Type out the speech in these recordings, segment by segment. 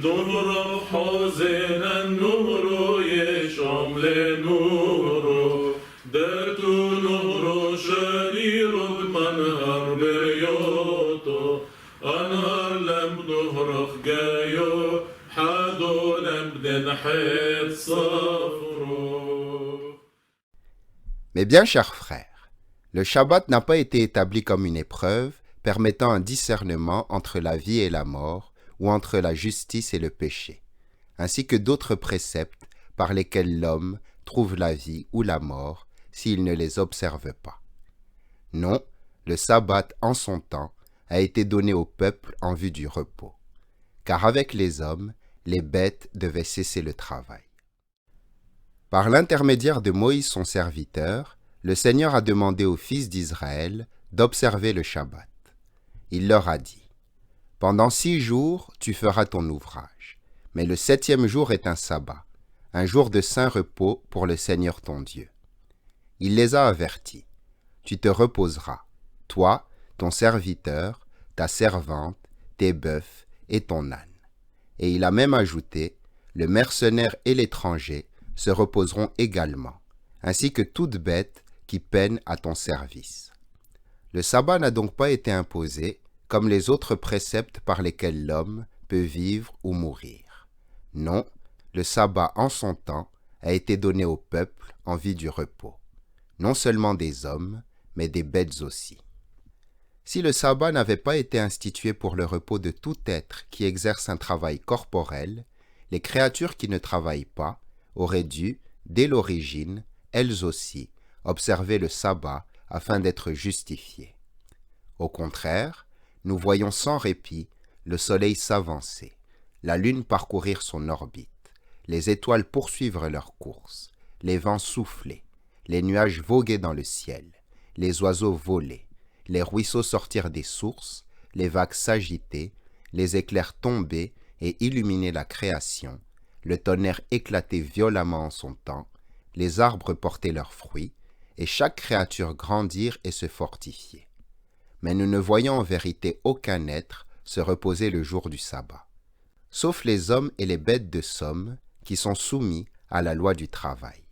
ظهر حزنا نور يشعم لنور درتو نور شرير منهر بريوتو أنهر لم ظهر خجايو حادو لم دنحت صفرو. Mes bien chers frères, le Shabbat n'a pas été établi comme une épreuve permettant un discernement entre la vie et la mort ou entre la justice et le péché, ainsi que d'autres préceptes par lesquels l'homme trouve la vie ou la mort s'il ne les observe pas. Non, le sabbat en son temps a été donné au peuple en vue du repos, car avec les hommes, les bêtes devaient cesser le travail. Par l'intermédiaire de Moïse son serviteur, le Seigneur a demandé aux fils d'Israël d'observer le Shabbat. Il leur a dit, « Pendant 6 jours, tu feras ton ouvrage, mais le 7e jour est un sabbat, un jour de saint repos pour le Seigneur ton Dieu. » Il les a avertis, « Tu te reposeras, toi, ton serviteur, ta servante, tes bœufs et ton âne. » Et il a même ajouté, « Le mercenaire et l'étranger se reposeront également, ainsi que toute bête qui peine à ton service. » Le sabbat n'a donc pas été imposé comme les autres préceptes par lesquels l'homme peut vivre ou mourir. Non, le sabbat en son temps a été donné au peuple en vue du repos, non seulement des hommes, mais des bêtes aussi. Si le sabbat n'avait pas été institué pour le repos de tout être qui exerce un travail corporel, les créatures qui ne travaillent pas auraient dû, dès l'origine, elles aussi, observer le sabbat afin d'être justifiées. Au contraire, nous voyons sans répit le soleil s'avancer, la lune parcourir son orbite, les étoiles poursuivre leur course, les vents souffler, les nuages voguer dans le ciel, les oiseaux voler, les ruisseaux sortir des sources, les vagues s'agiter, les éclairs tomber et illuminer la création, le tonnerre éclater violemment en son temps, les arbres porter leurs fruits, et chaque créature grandir et se fortifier. Mais nous ne voyons en vérité aucun être se reposer le jour du sabbat, sauf les hommes et les bêtes de somme qui sont soumis à la loi du travail.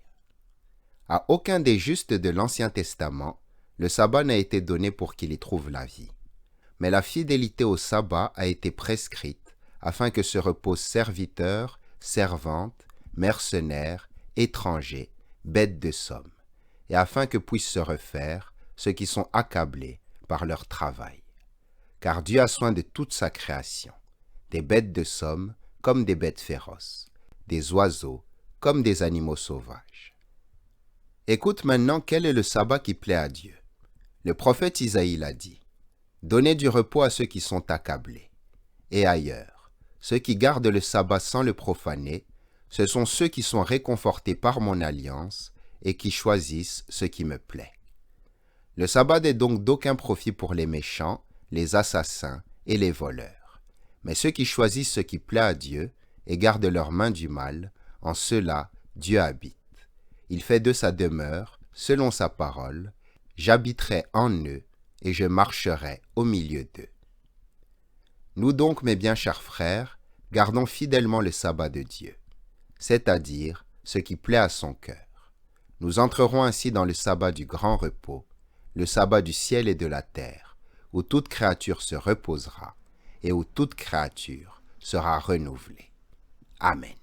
À aucun des justes de l'Ancien Testament, le sabbat n'a été donné pour qu'il y trouve la vie. Mais la fidélité au sabbat a été prescrite afin que se reposent serviteurs, servantes, mercenaires, étrangers, bêtes de somme, et afin que puissent se refaire ceux qui sont accablés par leur travail. Car Dieu a soin de toute sa création, des bêtes de somme comme des bêtes féroces, des oiseaux comme des animaux sauvages. Écoute maintenant quel est le sabbat qui plaît à Dieu. Le prophète Isaïe l'a dit, « Donnez du repos à ceux qui sont accablés. » Et ailleurs, ceux qui gardent le sabbat sans le profaner, ce sont ceux qui sont réconfortés par mon alliance et qui choisissent ce qui me plaît. Le sabbat n'est donc d'aucun profit pour les méchants, les assassins et les voleurs. Mais ceux qui choisissent ce qui plaît à Dieu et gardent leurs mains du mal, en ceux-là, Dieu habite. Il fait de sa demeure, selon sa parole, j'habiterai en eux et je marcherai au milieu d'eux. Nous donc, mes bien chers frères, gardons fidèlement le sabbat de Dieu, c'est-à-dire ce qui plaît à son cœur. Nous entrerons ainsi dans le sabbat du grand repos, le sabbat du ciel et de la terre, où toute créature se reposera et où toute créature sera renouvelée. Amen.